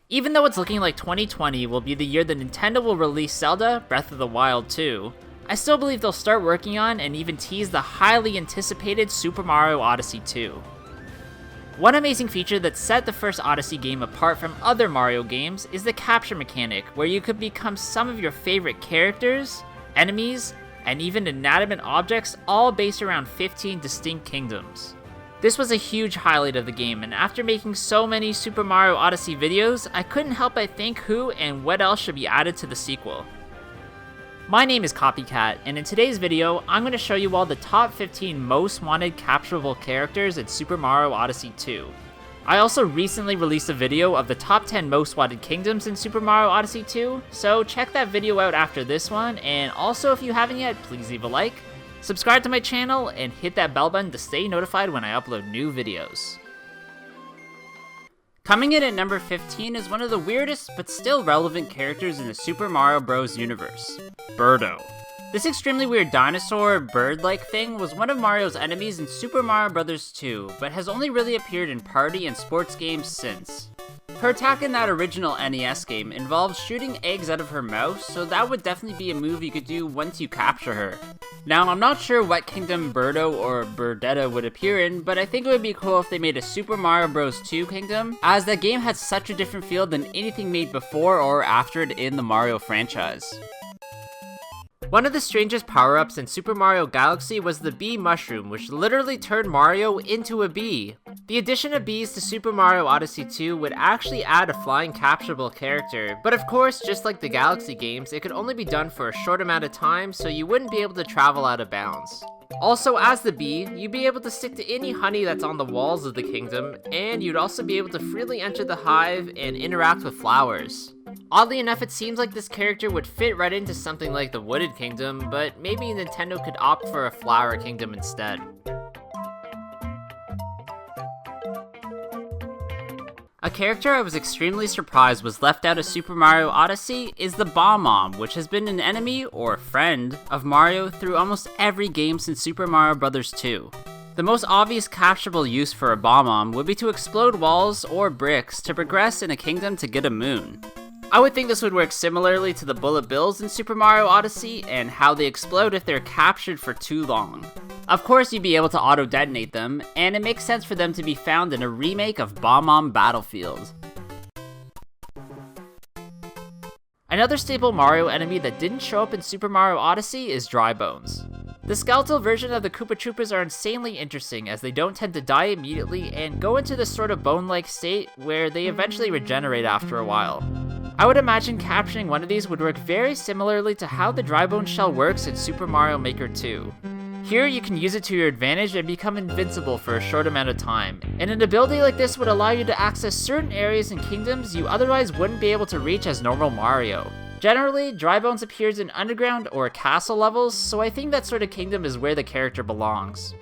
Even though it's looking like 2020 will be the year that Nintendo will release Zelda Breath of the Wild 2, I still believe they'll start working on and even tease the highly anticipated Super Mario Odyssey 2. One amazing feature that set the first Odyssey game apart from other Mario games is the capture mechanic, where you could become some of your favorite characters, enemies, and even inanimate objects, all based around 15 distinct kingdoms. This was a huge highlight of the game, and after making so many Super Mario Odyssey videos, I couldn't help but think who and what else should be added to the sequel. My name is Copycat, and in today's video, I'm going to show you all the top 15 most wanted capturable characters in Super Mario Odyssey 2. I also recently released a video of the top 10 most wanted kingdoms in Super Mario Odyssey 2, so check that video out after this one, and also if you haven't yet, please leave a like, subscribe to my channel, and hit that bell button to stay notified when I upload new videos. Coming in at number 15 is one of the weirdest but still relevant characters in the Super Mario Bros. Universe, Berto. This extremely weird dinosaur, bird-like thing was one of Mario's enemies in Super Mario Bros. 2, but has only really appeared in party and sports games since. Her attack in that original NES game involved shooting eggs out of her mouth, so that would definitely be a move you could do once you capture her. Now, I'm not sure what kingdom Berto or Berdetta would appear in, but I think it would be cool if they made a Super Mario Bros. 2 kingdom, as that game had such a different feel than anything made before or after it in the Mario franchise. One of the strangest power-ups in Super Mario Galaxy was the bee mushroom, which literally turned Mario into a bee. The addition of bees to Super Mario Odyssey 2 would actually add a flying capturable character, but of course, just like the Galaxy games, it could only be done for a short amount of time, so you wouldn't be able to travel out of bounds. Also, as the bee, you'd be able to stick to any honey that's on the walls of the kingdom, and you'd also be able to freely enter the hive and interact with flowers. Oddly enough, it seems like this character would fit right into something like the Wooded Kingdom, but maybe Nintendo could opt for a Flower Kingdom instead. A character I was extremely surprised was left out of Super Mario Odyssey is the Bomb-Omb, which has been an enemy, or friend, of Mario through almost every game since Super Mario Bros. 2. The most obvious capturable use for a Bomb-Omb would be to explode walls or bricks to progress in a kingdom to get a moon. I would think this would work similarly to the bullet bills in Super Mario Odyssey and how they explode if they're captured for too long. Of course, you'd be able to auto-detonate them, and it makes sense for them to be found in a remake of Bomb-Omb Battlefield. Another staple Mario enemy that didn't show up in Super Mario Odyssey is Dry Bones. The skeletal version of the Koopa Troopas are insanely interesting as they don't tend to die immediately and go into this sort of bone-like state where they eventually regenerate after a while. I would imagine capturing one of these would work very similarly to how the Dry Bone shell works in Super Mario Maker 2. Here, you can use it to your advantage and become invincible for a short amount of time, and an ability like this would allow you to access certain areas and kingdoms you otherwise wouldn't be able to reach as normal Mario. Generally, Dry Bones appears in underground or castle levels, so I think that sort of kingdom is where the character belongs.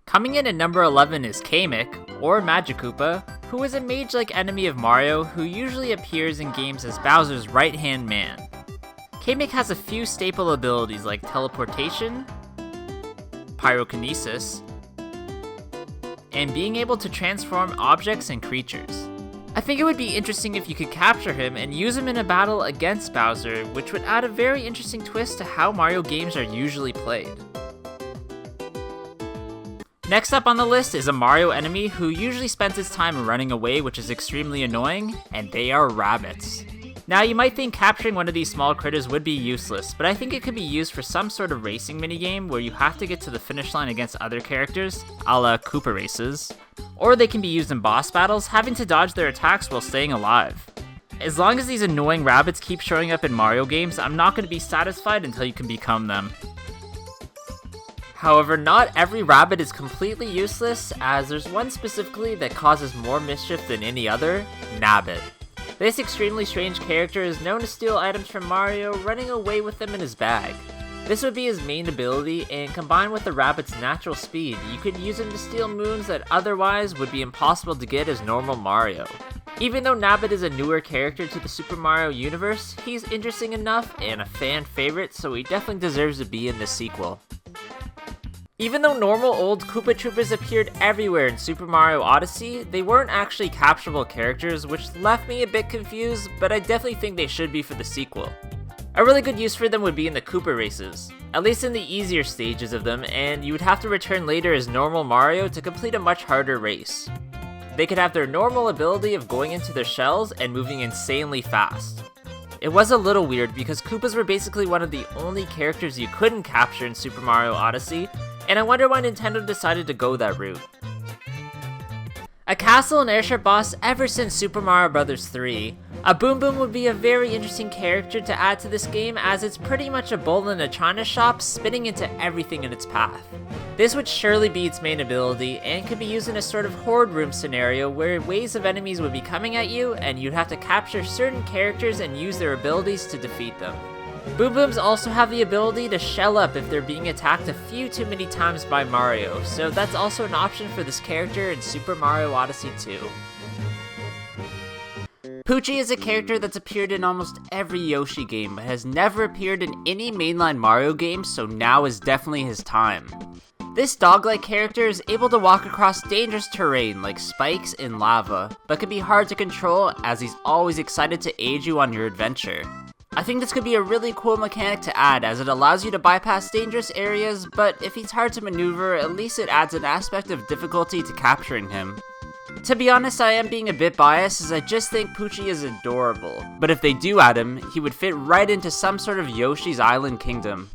Coming in at number 11 is Kamek, or Magic Koopa, who is a mage-like enemy of Mario who usually appears in games as Bowser's right-hand man. Kamek has a few staple abilities like teleportation, pyrokinesis, and being able to transform objects and creatures. I think it would be interesting if you could capture him and use him in a battle against Bowser, which would add a very interesting twist to how Mario games are usually played. Next up on the list is a Mario enemy who usually spends his time running away, which is extremely annoying, and they are rabbits. Now, you might think capturing one of these small critters would be useless, but I think it could be used for some sort of racing minigame where you have to get to the finish line against other characters, a la Koopa races, or they can be used in boss battles, having to dodge their attacks while staying alive. As long as these annoying rabbits keep showing up in Mario games, I'm not going to be satisfied until you can become them. However, not every rabbit is completely useless, as there's one specifically that causes more mischief than any other, Nabbit. This extremely strange character is known to steal items from Mario, running away with them in his bag. This would be his main ability, and combined with the rabbit's natural speed, you could use him to steal moons that otherwise would be impossible to get as normal Mario. Even though Nabbit is a newer character to the Super Mario universe, he's interesting enough and a fan favorite, so he definitely deserves to be in this sequel. Even though normal old Koopa Troopers appeared everywhere in Super Mario Odyssey, they weren't actually capturable characters, which left me a bit confused, but I definitely think they should be for the sequel. A really good use for them would be in the Koopa races, at least in the easier stages of them, and you would have to return later as normal Mario to complete a much harder race. They could have their normal ability of going into their shells and moving insanely fast. It was a little weird because Koopas were basically one of the only characters you couldn't capture in Super Mario Odyssey, and I wonder why Nintendo decided to go that route. A castle and airship boss ever since Super Mario Bros. 3, a Boom Boom would be a very interesting character to add to this game, as it's pretty much a bull in a china shop spinning into everything in its path. This would surely be its main ability, and could be used in a sort of horde room scenario where waves of enemies would be coming at you, and you'd have to capture certain characters and use their abilities to defeat them. Boom Booms also have the ability to shell up if they're being attacked a few too many times by Mario, so that's also an option for this character in Super Mario Odyssey 2. Pucci is a character that's appeared in almost every Yoshi game, but has never appeared in any mainline Mario game, so now is definitely his time. This dog-like character is able to walk across dangerous terrain like spikes and lava, but can be hard to control as he's always excited to aid you on your adventure. I think this could be a really cool mechanic to add, as it allows you to bypass dangerous areas, but if he's hard to maneuver, at least it adds an aspect of difficulty to capturing him. To be honest, I am being a bit biased, as I just think Pucci is adorable, but if they do add him, he would fit right into some sort of Yoshi's Island kingdom.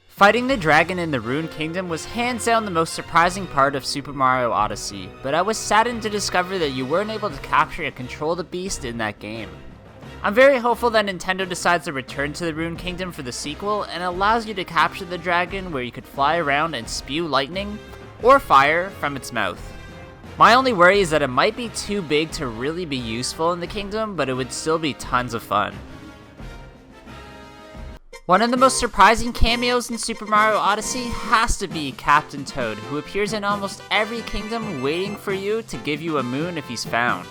Fighting the dragon in the Rune Kingdom was hands down the most surprising part of Super Mario Odyssey, but I was saddened to discover that you weren't able to capture and control the beast in that game. I'm very hopeful that Nintendo decides to return to the Rune Kingdom for the sequel and allows you to capture the dragon, where you could fly around and spew lightning or fire from its mouth. My only worry is that it might be too big to really be useful in the kingdom, but it would still be tons of fun. One of the most surprising cameos in Super Mario Odyssey has to be Captain Toad, who appears in almost every kingdom waiting for you to give you a moon if he's found.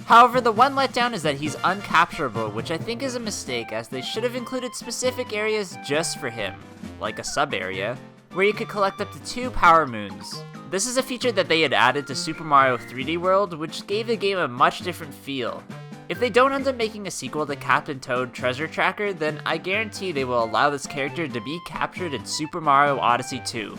However, the one letdown is that he's uncapturable, which I think is a mistake, as they should have included specific areas just for him, like a sub-area, where you could collect up to 2 power moons. This is a feature that they had added to Super Mario 3D World, which gave the game a much different feel. If they don't end up making a sequel to Captain Toad Treasure Tracker, then I guarantee they will allow this character to be captured in Super Mario Odyssey 2.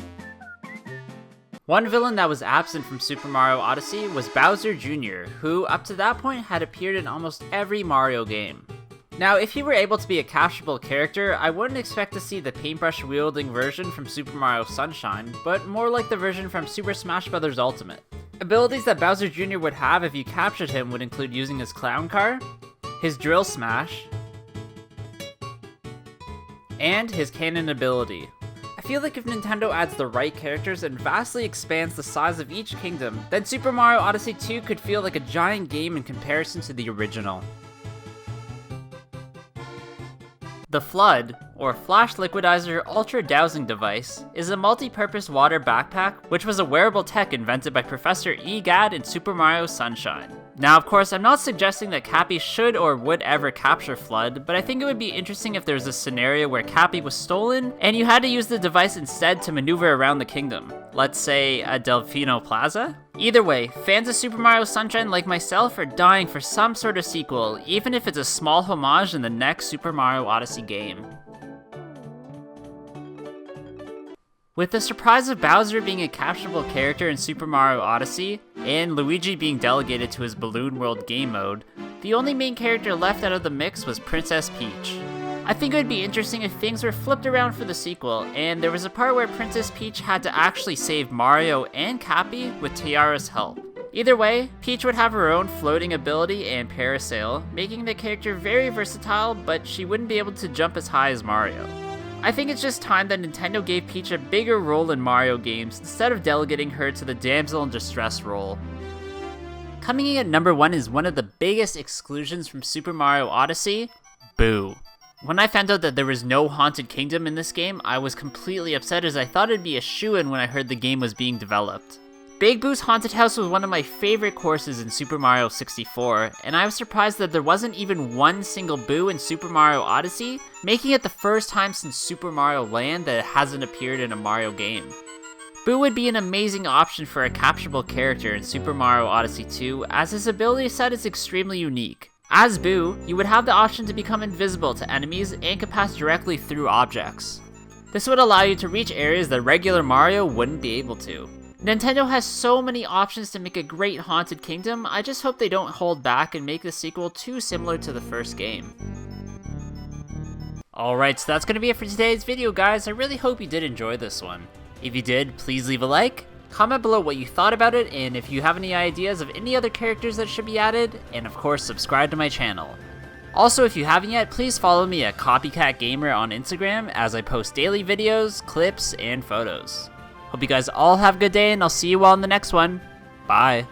One villain that was absent from Super Mario Odyssey was Bowser Jr., who up to that point had appeared in almost every Mario game. Now, if he were able to be a capturable character, I wouldn't expect to see the paintbrush-wielding version from Super Mario Sunshine, but more like the version from Super Smash Bros. Ultimate. Abilities that Bowser Jr. would have if you captured him would include using his clown car, his drill smash, and his cannon ability. I feel like if Nintendo adds the right characters and vastly expands the size of each kingdom, then Super Mario Odyssey 2 could feel like a giant game in comparison to the original. The Flood, or Flash Liquidizer Ultra Dowsing Device, is a multi-purpose water backpack which was a wearable tech invented by Professor Egad in Super Mario Sunshine. Now, of course, I'm not suggesting that Cappy should or would ever capture Flood, but I think it would be interesting if there was a scenario where Cappy was stolen and you had to use the device instead to maneuver around the kingdom. Let's say a Delfino Plaza? Either way, fans of Super Mario Sunshine like myself are dying for some sort of sequel, even if it's a small homage in the next Super Mario Odyssey game. With the surprise of Bowser being a capturable character in Super Mario Odyssey, and Luigi being delegated to his Balloon World game mode, the only main character left out of the mix was Princess Peach. I think it would be interesting if things were flipped around for the sequel, and there was a part where Princess Peach had to actually save Mario and Cappy with Tiara's help. Either way, Peach would have her own floating ability and parasail, making the character very versatile, but she wouldn't be able to jump as high as Mario. I think it's just time that Nintendo gave Peach a bigger role in Mario games instead of delegating her to the damsel in distress role. Coming in at number 1 is one of the biggest exclusions from Super Mario Odyssey, Boo. When I found out that there was no Haunted Kingdom in this game, I was completely upset, as I thought it'd be a shoo-in when I heard the game was being developed. Big Boo's Haunted House was one of my favorite courses in Super Mario 64, and I was surprised that there wasn't even one single Boo in Super Mario Odyssey, making it the first time since Super Mario Land that it hasn't appeared in a Mario game. Boo would be an amazing option for a capturable character in Super Mario Odyssey 2, as his ability set is extremely unique. As Boo, you would have the option to become invisible to enemies and could pass directly through objects. This would allow you to reach areas that regular Mario wouldn't be able to. Nintendo has so many options to make a great Haunted Kingdom, I just hope they don't hold back and make the sequel too similar to the first game. Alright, so that's going to be it for today's video, guys. I really hope you did enjoy this one. If you did, please leave a like, comment below what you thought about it, and if you have any ideas of any other characters that should be added, and of course subscribe to my channel. Also, if you haven't yet, please follow me at Copycat Gamer on Instagram as I post daily videos, clips, and photos. Hope you guys all have a good day, and I'll see you all in the next one. Bye.